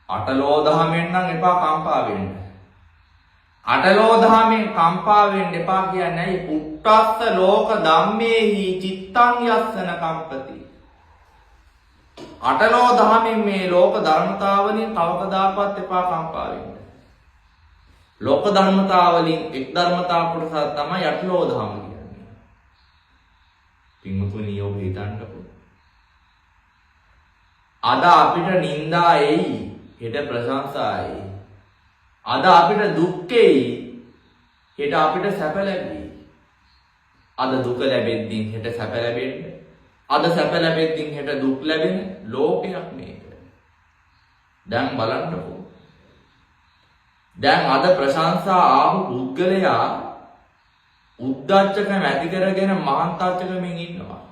අටලෝ දහමෙන් නම් එපා කම්පා වෙන්න. අටලෝ දහමෙන් කම්පා වෙන්න එපා කියන්නේ ඇයි? පුට්ටස්ස ලෝක ධම්මේහි චිත්තං යස්සන කම්පති. අටලෝ දහමෙන් මේ ලෝක ධර්මතාවලින් කවකදාකවත් එපා කම්පා වෙන්න. ලෝක ධර්මතාවලින් එක් ධර්මතාව කොටසක් තමයි අටලෝ දහම කියන්නේ. පින්වතුනි ඔබ හිතන්නකෝ. අද අපිට නිന്ദා එයි, හෙට ප්‍රශංසා එයි. අද අපිට දුක් එයි, හෙට අපිට සැප ලැබෙයි. අද දුක ලැබෙද්දී හෙට සැප ලැබෙන්නේ. අද සැප ලැබෙද්දී හෙට දුක් ලැබෙන ලෝකයක් මේක. දැන් බලන්නකෝ. දැන් අද ප්‍රශංසා ආපු පුද්ගලයා උද්දච්චකම ඇති කරගෙන මහන්තාච්චකමින් ඉන්නවා.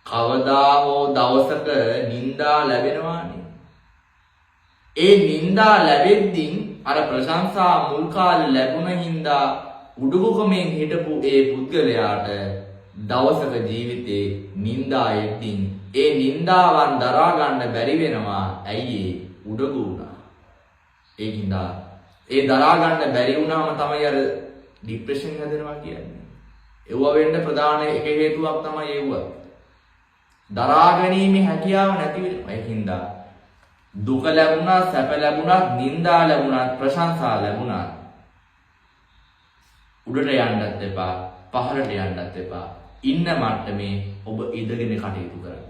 කවදා හෝ දවසක නිന്ദා ලැබෙනවානේ. ඒ නිന്ദා ලැබෙද්දී අර ප්‍රශංසා මුල් කාලේ ලැබුණ හින්දා උඩුකමෙන් හිටපු ඒ පුද්ගලයාට දවසක ජීවිතේ නිന്ദා එද්දී ඒ නිന്ദාවන් දරා ගන්න බැරි වෙනවා. ඇයි ඒ උඩගු වුණා. ඒකින්ද ඒ දරා ගන්න බැරි වුණාම තමයි අර ડિප්‍රෙෂන් හැදෙනවා කියන්නේ. ඒව වෙන්න ප්‍රධාන එක හේතුවක් තමයි ඒව. දරා ගැනීමේ හැකියාව නැති වෙනවා. ඒකින්ද දුක ලැබුණා, සැප ලැබුණා, නිന്ദා ලැබුණා, ප්‍රශංසා ලැබුණා. උඩට යන්නත් එපා, පහළට යන්නත් එපා. ඉන්න මට්ටමේ ඔබ ඉඳගෙන කටයුතු කරන්න.